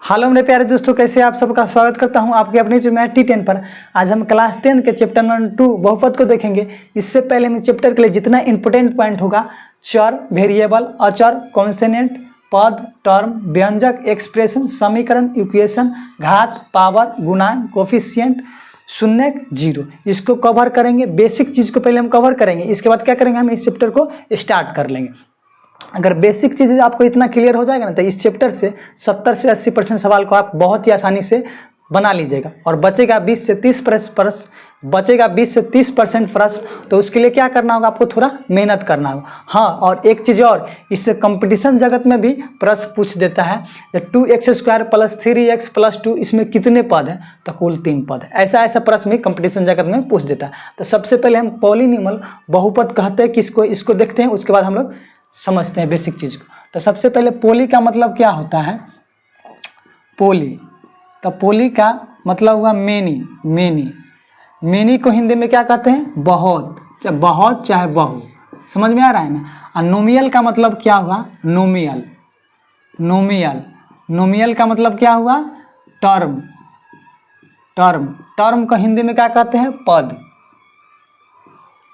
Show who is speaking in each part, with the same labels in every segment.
Speaker 1: Hello मेरे प्यारे दोस्तों, कैसे आप सबका स्वागत करता हूं आपके अपने जो मैथ T10 पर। आज हम क्लास 10 के चैप्टर नंबर 2 बहुपद को देखेंगे। इससे पहले हम चैप्टर के लिए जितना इंपॉर्टेंट पॉइंट होगा, चर, वेरिएबल, अचर, कॉन्सोनेंट, पद, टर्म, व्यंजक, एक्सप्रेशन, समीकरण, इक्वेशन, घात, पावर, गुणांक, कोफिशिएंट, शून्य, जीरो, इसको कवर करेंगे। बेसिक चीज़ को पहले हम कवर करेंगे, इसके बाद क्या करेंगे, हम इस चैप्टर को स्टार्ट कर लेंगे। अगर बेसिक चीज़ें आपको इतना क्लियर हो जाएगा ना, तो इस चैप्टर से 70 से 80% सवाल को आप बहुत ही आसानी से बना लीजिएगा और बचेगा 20 से 30% प्रश्न। तो उसके लिए क्या करना होगा, आपको थोड़ा मेहनत करना होगा। हाँ, और एक चीज़ और, इससे कंपटीशन जगत में भी प्रश्न पूछ देता है, 2x² + 3x + 2 इसमें कितने पद हैं, तो कुल 3 पद है। ऐसा प्रश्न भी कंपटीशन जगत में पूछ देता है। तो सबसे पहले हम पॉलिनॉमियल बहुपद कहते हैं किसको, इसको देखते हैं, उसके बाद हम लोग समझते हैं बेसिक चीज को। तो सबसे पहले पोली का मतलब क्या होता है, पोली, तो पोली का मतलब हुआ मेनी। मेनी को हिंदी में क्या कहते हैं, बहुत, चाहे बहुत चाहे बहु, समझ में आ रहा है ना। और नोमियल का मतलब क्या हुआ, नोमियल का मतलब क्या हुआ, टर्म को हिंदी में क्या कहते हैं,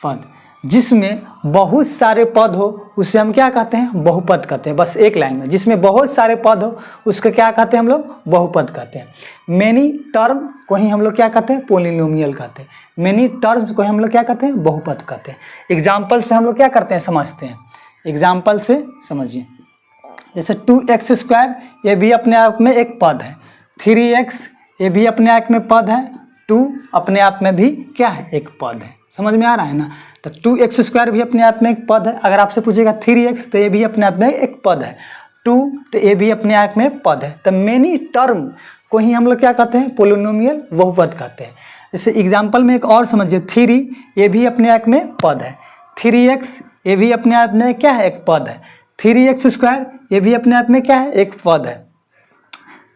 Speaker 1: पद। जिसमें बहुत सारे पद हो उसे हम क्या कहते हैं, बहुपद कहते हैं। बस एक लाइन में, जिसमें बहुत सारे पद हो उसको क्या कहते हैं हम लोग, बहुपद कहते हैं। मेनी टर्म को ही हम लोग क्या कहते हैं, पोलिनोमियल कहते हैं। मेनी टर्म्स को ही हम लोग क्या कहते हैं, बहुपद कहते हैं। एग्जाम्पल से हम लोग क्या करते हैं, समझते हैं। एग्जाम्पल से समझिए, जैसे 2x² ये भी अपने आप में एक पद है, 3x ये भी अपने आप में पद है, 2 अपने आप में भी क्या है, एक पद है। समझ में आ रहा है ना। तो 2x² भी अपने आप में एक पद है। अगर आपसे पूछेगा 3x, तो ये भी अपने आप में एक पद है। 2 तो ये भी अपने आप में पद है। तो मेनी टर्म को ही हम लोग क्या कहते हैं, पोलिनोमियल बहुपद कहते हैं। जैसे एग्जाम्पल में एक और समझिए, 3 ये भी अपने आप में पद है, 3x ये भी अपने आप में क्या है, एक पद है, 3x² ये भी अपने आप में क्या है, एक पद है,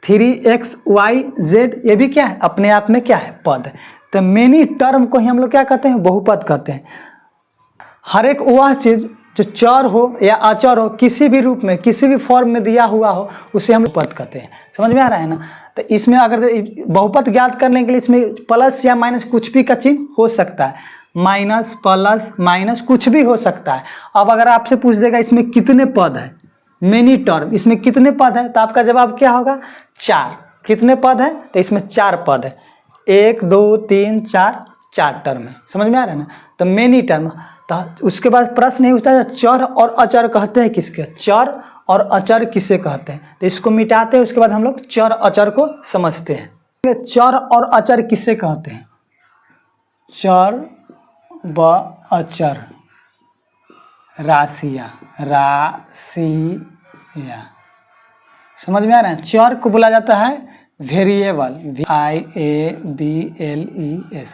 Speaker 1: 3xyz ये भी क्या है, अपने आप में क्या है, पद है। तो मेनी टर्म को ही हम लोग क्या कहते हैं, बहुपद कहते हैं। हर एक वह चीज़ जो चर हो या अचर हो, किसी भी रूप में, किसी भी फॉर्म में दिया हुआ हो, उसे हम बहुपद कहते हैं। समझ में आ रहा है ना। तो इसमें अगर बहुपद ज्ञात करने के लिए इसमें प्लस या माइनस कुछ भी का चिन्ह हो सकता है, माइनस, प्लस, माइनस कुछ भी हो सकता है। अब अगर आपसे पूछ देगा इसमें कितने पद है, मेनी टर्म, इसमें कितने पद है, तो आपका जवाब क्या होगा, 4। कितने पद है, तो इसमें 4 पद है, 1 2 3 4 टर्म है। समझ में आ रहा है ना। तो मेनी टर्म। तो उसके बाद प्रश्न ये उठता है, चर और अचर कहते हैं किसके, चर और अचर किसे कहते हैं। तो इसको मिटाते हैं, उसके बाद हम लोग चर अचर को समझते हैं। चर और अचर किसे कहते हैं, चर व अचर, राशियाँ। समझ में आ रहा है। चर को बोला जाता है वेरिएबल, VIABLES,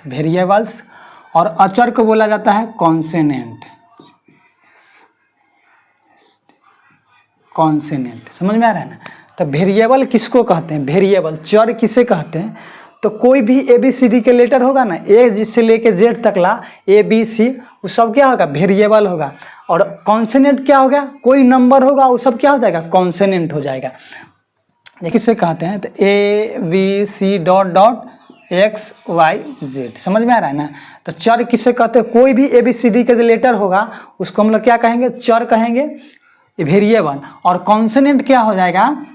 Speaker 1: वेरिएबल्स। और अचर को बोला जाता है कॉन्सोनेंट। समझ में आ रहा है ना। तो वेरिएबल किसको कहते हैं, वेरिएबल, चर किसे कहते हैं, तो कोई भी ABCD के लेटर होगा ना, A जिससे लेके Z तक ला, ABC, वो सब क्या होगा, वेरिएबल होगा। और कॉन्सोनेंट क्या होगा, कोई नंबर होगा, वो सब क्या हो जाएगा, कॉन्सोनेंट हो जाएगा। किसे कहते हैं, तो ABC.XYZ। समझ में आ रहा है ना। तो चर किसे कहते हैं, कोई भी ABCD के जो लेटर होगा उसको हम लोग क्या कहेंगे, चर कहेंगे, वेरिएबल। और कॉन्सोनेंट क्या हो जाएगा,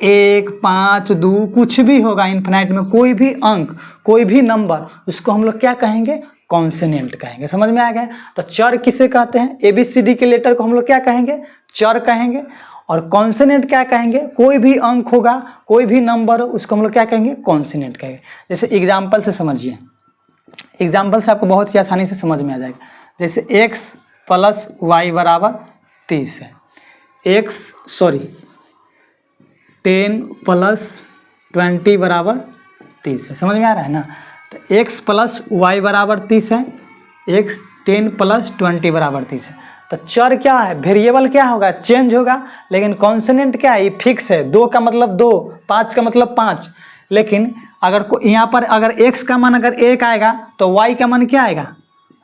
Speaker 1: 1 5 2 कुछ भी होगा, इन्फिनाइट में कोई भी अंक, कोई भी नंबर, उसको हम लोग क्या कहेंगे, कॉन्सोनेंट कहेंगे। समझ में आ गया। तो चर किसे कहते हैं, ABCD के लेटर को हम लोग क्या कहेंगे, चर कहेंगे। और कॉन्सोनेंट क्या कहेंगे, कोई भी अंक होगा, कोई भी नंबर हो, उसको हम लोग क्या कहेंगे, कॉन्सोनेंट कहेंगे। जैसे एग्जाम्पल से समझिए, एग्जाम्पल से आपको बहुत ही आसानी से समझ में आ जाएगा। जैसे x + y = 30 है, 10 + 20 = 30 है। समझ में आ रहा है ना। तो x + y = 30 है, x 10 + 20 = 30 है। तो चर क्या है, वेरिएबल क्या होगा, चेंज होगा। लेकिन कॉन्सोनेंट क्या है, ये फिक्स है, 2 का मतलब 2, 5 का मतलब 5। लेकिन अगर यहाँ पर अगर x का मान अगर 1 आएगा तो y का मान क्या आएगा,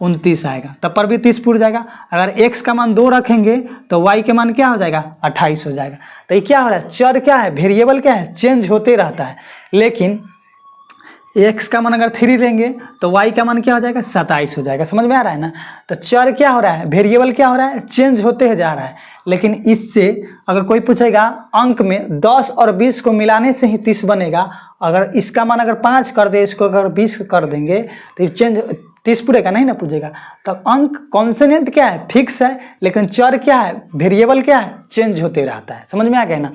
Speaker 1: 29 आएगा, तब पर भी 30 पूरा जाएगा। अगर x का मान 2 रखेंगे तो y के मान क्या हो जाएगा 28 हो जाएगा। तो ये क्या हो रहा है, चर क्या है, वेरिएबल क्या है, चेंज होते रहता है। लेकिन x का मान अगर 3 लेंगे तो y का मान क्या हो जाएगा 27 हो जाएगा। समझ में आ रहा है ना। तो चर क्या हो रहा है, वेरिएबल क्या हो रहा है, चेंज होते जा रहा है। लेकिन इससे अगर कोई पूछेगा अंक में 10 और 20 को मिलाने से ही 30 बनेगा, अगर इसका मान अगर 5 कर दे, इसको अगर 20 कर देंगे तो चेंज 30 पूरेगा नहीं ना पूछेगा। तब अंक कॉन्सोनेंट क्या है, फिक्स है, लेकिन चर क्या है, वेरिएबल क्या है, चेंज होते रहता है। समझ में आ गया ना।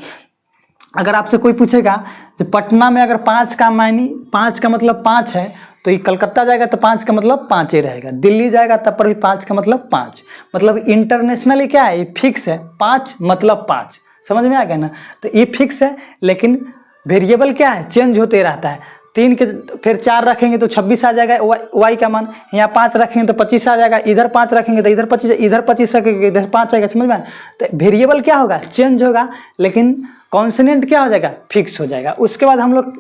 Speaker 1: अगर आपसे कोई पूछेगा कि पटना में अगर 5 का मायने 5 का मतलब 5 है, तो ये कलकत्ता जाएगा तो 5 का मतलब 5 ही रहेगा, दिल्ली जाएगा तब पर भी 5 का मतलब 5, मतलब इंटरनेशनली क्या है, ये फिक्स है, 5 मतलब 5। समझ में आ गया ना। तो ये फिक्स है, लेकिन वेरिएबल क्या है, चेंज होते रहता है। 3 के फिर 4 रखेंगे तो 26 आ जाएगा y का मान, यहाँ 5 रखेंगे तो 25 आ जाएगा, इधर 5 रखेंगे तो इधर 25, इधर 25 रखेंगे इधर 5 आएगा। समझ में। तो वेरिएबल क्या होगा, चेंज होगा, लेकिन कॉन्सोनेंट क्या हो जाएगा, फिक्स हो जाएगा। उसके बाद हम लोग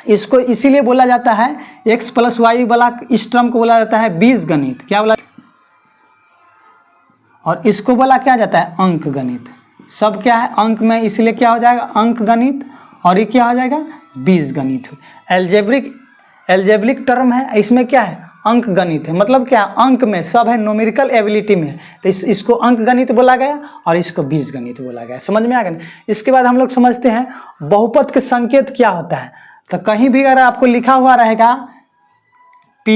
Speaker 1: इसको इसीलिए बोला जाता है x + y वाला इस टर्म को बोला जाता है बीजगणित। क्या बोला, और इसको बोला क्या जाता है, अंक गणित। सब क्या है अंक में, इसलिए क्या हो जाएगा अंक गणित, और ये क्या हो जाएगा बीजगणित। एल्जेब्रिक टर्म है, इसमें क्या है अंक गणित है। मतलब क्या, अंक में सब है, न्यूमेरिकल एबिलिटी में, तो इसको अंक गणित बोला गया और इसको बीज गणित बोला गया। समझ में आ गया। इसके बाद हम लोग समझते हैं बहुपद के संकेत क्या होता है। तो कहीं भी अगर आपको लिखा हुआ रहेगा p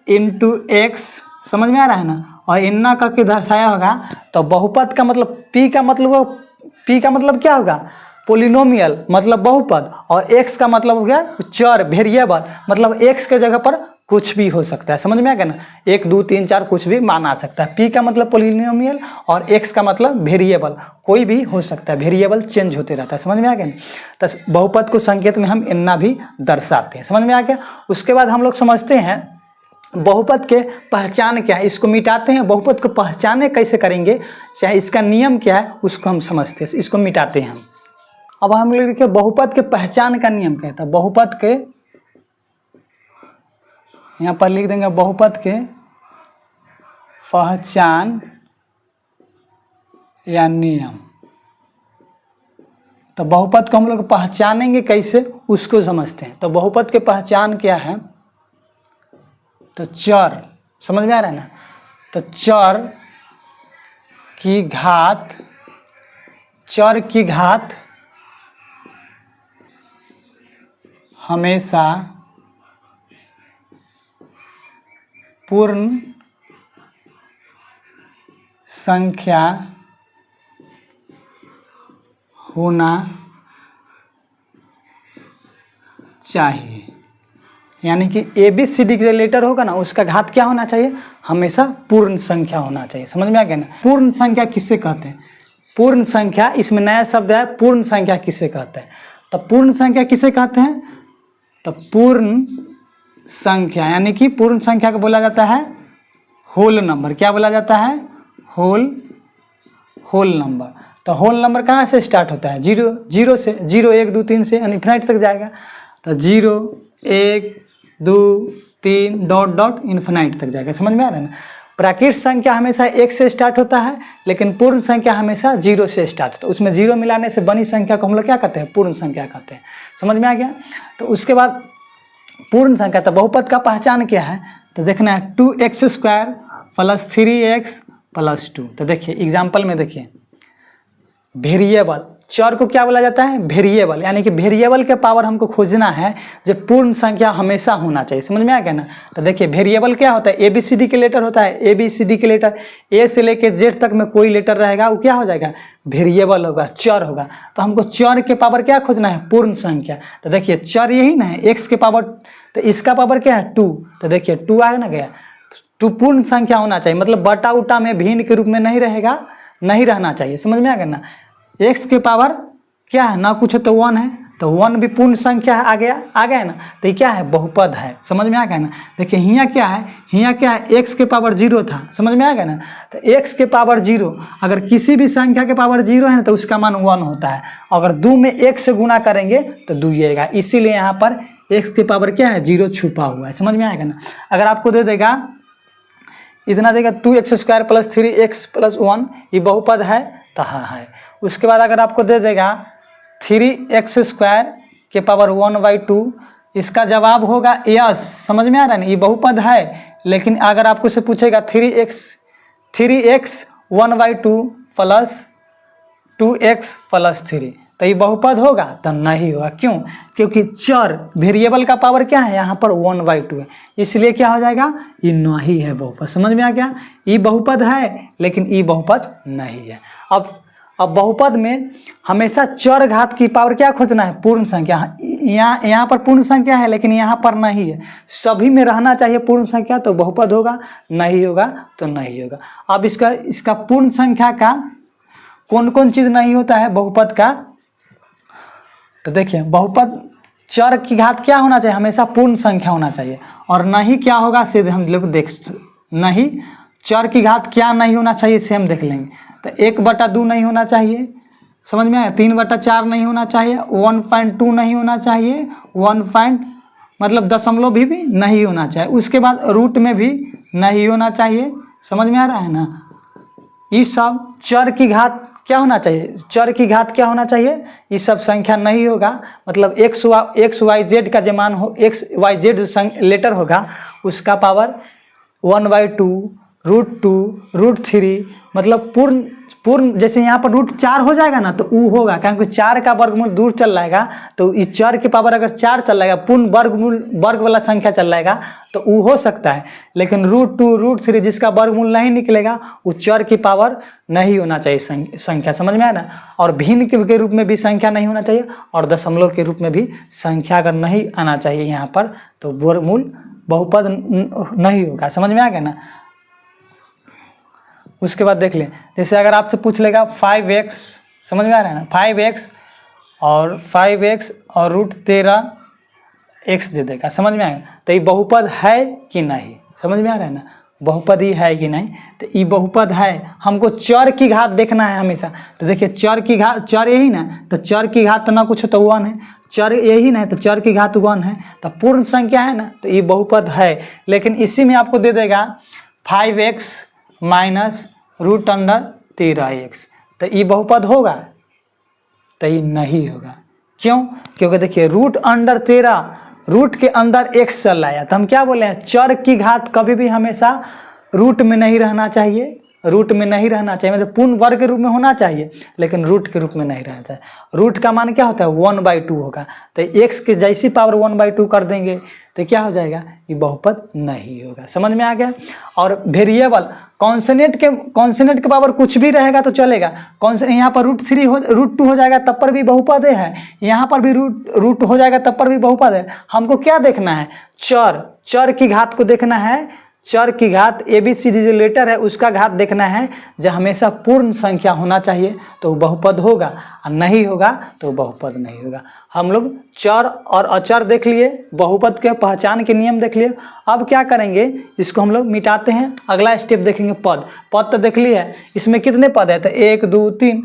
Speaker 1: × x, समझ में आ रहा है ना, और इन्ना करके दर्शाया होगा, तो बहुपद का मतलब p का मतलब क्या होगा, पोलिनोमियल मतलब बहुपद, और x का मतलब हो गया चर, वेरिएबल, मतलब x के जगह पर कुछ भी हो सकता है। समझ में आ गया ना, 1 2 3 4 कुछ भी माना सकता है। p का मतलब पोलिनोमियल और x का मतलब वेरिएबल, कोई भी हो सकता है, वेरिएबल चेंज होते रहता है। समझ में आ गया ना। तो बहुपद को संकेत में हम इन्ना भी दर्शाते हैं। समझ में आ गया। उसके बाद हम लोग समझते हैं बहुपद के पहचान क्या है, इसको मिटाते हैं। बहुपद को पहचाने कैसे करेंगे, चाहे इसका नियम क्या है उसको हम समझते हैं, इसको मिटाते हैं हम। अब हम लोग देखिए बहुपद के पहचान का नियम कहता है, बहुपद के यहाँ पर लिख देंगे बहुपद के पहचान या नियम। तो बहुपद को हम लोग पहचानेंगे कैसे उसको समझते हैं। तो बहुपद के पहचान क्या है, तो चर, समझ में आ रहा है ना, तो चर की घात हमेशा पूर्ण संख्या होना चाहिए। यानी कि ABCD के लेटर होगा ना, उसका घात क्या होना चाहिए, हमेशा पूर्ण संख्या होना चाहिए। समझ में आ गया ना। पूर्ण संख्या किससे कहते हैं, पूर्ण संख्या, इसमें नया शब्द है, पूर्ण संख्या किससे कहते हैं। तो पूर्ण संख्या किसे कहते हैं, तो पूर्ण संख्या, यानी कि पूर्ण संख्या को बोला जाता है होल नंबर। क्या बोला जाता है, होल नंबर। तो होल नंबर कहाँ से स्टार्ट होता है, जीरो से, 0 1 2 3 से इन्फिनाइट तक जाएगा। तो 0 1 2 3 डॉट डॉट इन्फिनाइट तक जाएगा। समझ में आ रहा है ना। प्राकृत संख्या हमेशा 1 से स्टार्ट होता है, लेकिन पूर्ण संख्या हमेशा 0 से स्टार्ट होता है। उसमें 0 मिलाने से बनी संख्या को हम लोग क्या कहते हैं, पूर्ण संख्या कहते हैं। समझ में आ गया। तो उसके बाद पूर्ण संख्या, तो बहुपद का पहचान क्या है, तो देखना है 2x² + 3x + 2। तो देखिए एग्जाम्पल में देखिए, वेरिएबल, चर को क्या बोला जाता है, वेरिएबल, यानी कि वेरिएबल के पावर हमको खोजना है जो पूर्ण संख्या हमेशा होना चाहिए। समझ में आ गया ना। तो देखिए वेरिएबल क्या होता है, ABCD के लेटर होता है, ABCD के लेटर A से लेकर Z तक में कोई लेटर रहेगा वो क्या हो जाएगा, वेरिएबल होगा, चर होगा। तो हमको चर के पावर क्या खोजना है, पूर्ण संख्या। तो देखिए चर यही ना है, x के पावर, तो इसका पावर क्या है 2। तो देखिए 2 आ ना गया, 2 पूर्ण संख्या होना चाहिए, मतलब बटा उटा में भिन्न के रूप में नहीं रहेगा, नहीं रहना चाहिए। समझ में आ गया ना। x के पावर क्या है, ना कुछ तो 1 है, तो 1 भी पूर्ण संख्या है, आ गया ना। तो ये क्या है, बहुपद है। समझ में आ गया ना। देखिए यहाँ क्या है, x के पावर 0 था। समझ में आ गया ना। तो x के पावर 0, अगर किसी भी संख्या के पावर 0 है ना तो उसका मान 1 होता है। अगर 2 में 1 से गुना करेंगे तो 2 आएगा, इसीलिए यहाँ पर x के पावर क्या है, 0 छुपा हुआ है। समझ में आएगा ना। अगर आपको दे देगा इतना देगा 2x² प्लस 3x प्लस 1, ये बहुपद है तो हाँ है। उसके बाद अगर आपको दे देगा 3x² के पावर 1/2, इसका जवाब होगा यस। समझ में आ रहा है ना, ये बहुपद है। लेकिन अगर आपको से पूछेगा 3x 1/2 प्लस 2x प्लस 3, तो ये बहुपद होगा तो नहीं होगा। क्यों? क्योंकि चर वेरिएबल का पावर क्या है यहाँ पर 1/2 है, इसलिए क्या हो जाएगा, ये नहीं है बहुपद। समझ में आ गया? ये बहुपद है लेकिन ये बहुपद नहीं है। अब बहुपद में हमेशा चर घात की पावर क्या खोजना है, पूर्ण संख्या। यहाँ पर पूर्ण संख्या है लेकिन यहाँ पर नहीं है, सभी में रहना चाहिए पूर्ण संख्या, तो बहुपद होगा, नहीं होगा तो नहीं होगा। अब इसका पूर्ण संख्या का कौन कौन चीज़ नहीं होता है बहुपद का, तो देखिए बहुपद चर की घात क्या होना चाहिए, हमेशा पूर्ण संख्या होना चाहिए। और नहीं क्या होगा सीधे हम लोग नहीं चर की घात क्या नहीं होना चाहिए से हम देख लेंगे। तो 1/2 नहीं होना चाहिए, समझ में आया, 3/4 नहीं होना चाहिए, 1.2 नहीं होना चाहिए, मतलब दशमलव भी नहीं होना चाहिए। उसके बाद रूट में भी नहीं होना चाहिए। समझ में आ रहा है ना, ये सब चर की घात क्या होना चाहिए, चर की घात क्या होना चाहिए, ये सब संख्या नहीं होगा। मतलब एक्स वाई जेड का जो मान हो, एक्स वाई जेड लेटर होगा उसका पावर 1/2 √2 √3, मतलब पूर्ण जैसे यहाँ पर √4 हो जाएगा ना तो वो होगा, क्योंकि 4 का वर्गमूल दूर चल जाएगा, तो इस चर की पावर अगर 4 चल जाएगा, पूर्ण वर्ग वाला संख्या चल जाएगा तो वो हो सकता है। लेकिन √2 √3 जिसका वर्गमूल नहीं निकलेगा वो चर की पावर नहीं होना चाहिए संख्या। समझ में आया ना। और भिन्न के रूप में भी संख्या नहीं होना चाहिए, और दशमलव के रूप में भी संख्या अगर नहीं आना चाहिए यहाँ पर, तो वर्गमूल बहुपद नहीं होगा। समझ में आ गया ना। उसके बाद देख लें, जैसे अगर आपसे पूछ लेगा 5x, समझ में आ रहा है ना, 5x और √13x दे देगा। समझ में आएगा, तो ये बहुपद है कि नहीं, समझ में आ रहा है ना, बहुपद ही है कि नहीं। तो ये बहुपद है, हमको चर की घात देखना है हमेशा। तो देखिए चर की घात, चर यही ना, तो चर की घात तो ना कुछ तो 1 है, चर यही ना, तो चर की घात 1 है, तो पूर्ण संख्या है ना, तो ये बहुपद है। लेकिन इसी में आपको दे देगा 5x माइनस √13x, तो ये बहुपद होगा, तो ये नहीं होगा। क्यों? क्योंकि देखिए √13 रूट के अंदर x चल आया, तो हम क्या बोले हैं, चर की घात कभी भी हमेशा रूट में नहीं रहना चाहिए, रूट में नहीं रहना चाहिए, मतलब पूर्ण वर्ग के रूप में होना चाहिए, लेकिन रूट के रूप में नहीं रहना चाहिए। रूट का मान क्या होता है, 1/2 होगा, तो x की जैसी पावर 1/2 कर देंगे तो क्या हो जाएगा, ये बहुपद नहीं होगा। समझ में आ गया। और वेरिएबल कॉन्सोनेंट के पावर कुछ भी रहेगा तो चलेगा। यहाँ पर √2 हो जाएगा तब पर भी बहुपद है, यहाँ पर भी रूट हो जाएगा तब पर भी बहुपद है। हमको क्या देखना है, चर की घात को देखना है, चर की घात ABC जो लेटर है उसका घात देखना है, जो हमेशा पूर्ण संख्या होना चाहिए तो बहुपद होगा, और नहीं होगा तो बहुपद नहीं होगा। हम लोग चर और अचर देख लिए, बहुपद के पहचान के नियम देख लिए। अब क्या करेंगे, इसको हम लोग मिटाते हैं। अगला स्टेप देखेंगे पद तो देख लिया है, इसमें कितने पद है, तो 1 2 3।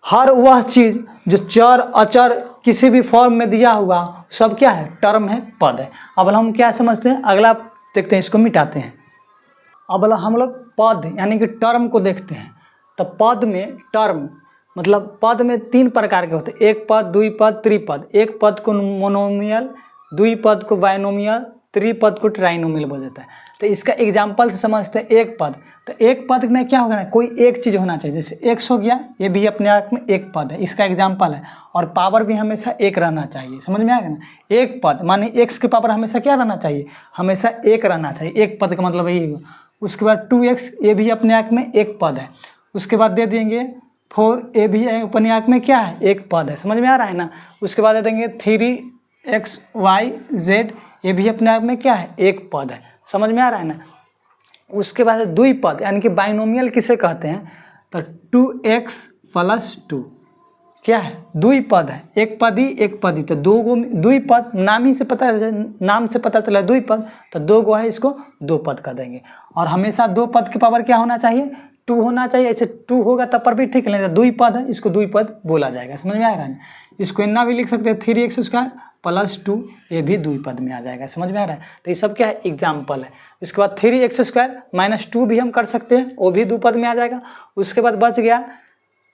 Speaker 1: हर वह चीज़ जो चर अचर किसी भी फॉर्म में दिया हुआ सब क्या है, टर्म है, पद है। अब हम क्या समझते हैं, अगला देखते हैं, इसको मिटाते हैं। अब हम लोग पद यानी कि टर्म को देखते हैं। तो पद में टर्म मतलब पद में 3 प्रकार के होते हैं, एक पद, द्विपद, त्रिपद। एक पद को मोनोमियल, द्विपद को बाइनोमियल, त्रिपद को ट्राइनोमियल बोला जाता है। तो इसका एग्जाम्पल से समझते हैं। एक पद, तो एक पद में क्या होगा ना, कोई एक चीज़ होना चाहिए, जैसे x हो गया, ये भी अपने आप में एक पद है, इसका एग्जाम्पल है। और पावर भी हमेशा 1 रहना चाहिए। समझ में आएगा ना, एक पद माने x की पावर हमेशा क्या रहना चाहिए, हमेशा 1 रहना चाहिए। एक पद का मतलब यही होगा। उसके बाद 2x, ये भी अपने आप में एक पद है। उसके बाद दे देंगे 4, ये भी अपने आप में क्या है, एक पद है। समझ में आ रहा है ना। उसके बाद दे देंगे 3xyz, ये भी अपने आप में क्या है, एक पद है। समझ में आ रहा है ना। उसके बाद द्विपद यानी कि बाइनोमियल किसे कहते हैं, तो 2x + 2 क्या है, द्विपद है। एक पदी तो 2 गो द्विपद, नाम से पता चला द्विपद, तो 2 गो है, इसको 2 पद कर देंगे। और हमेशा 2 पद की पावर क्या होना चाहिए, 2 होना चाहिए। ऐसे 2 होगा तब पर भी ठीक नहीं, द्विपद है, इसको द्विपद बोला जाएगा। समझ में आ रहा है। इसको इतना भी लिख सकते हैं 3x² +2 ये भी द्विपद में आ जाएगा। समझ में आ रहा है? तो ये सब क्या है? एग्जाम्पल है। इसके बाद 3x² - 2 भी हम कर सकते हैं, वो भी द्विपद में आ जाएगा। उसके बाद बच गया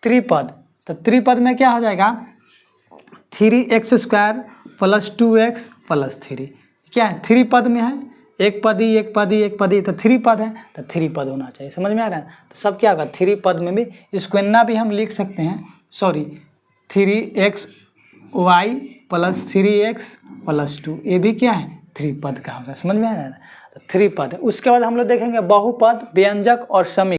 Speaker 1: त्रिपद, तो त्रिपद में क्या हो जाएगा? 3x² + 2x + 3 क्या है? 3 पद में है, एक पदी एक पदी एक पदी, तो 3 पद है, तो 3 पद होना चाहिए। समझ में आ रहा है? तो सब क्या होगा? 3 पद में भी इसको ना भी हम लिख सकते हैं, सॉरी 3xy + 3x + 2 ये भी क्या है? 3 पद का होगा। समझ में आ रहा है? तो 3 पद है। उसके बाद हम लोग देखेंगे बहुपद, व्यंजक और समीकरण।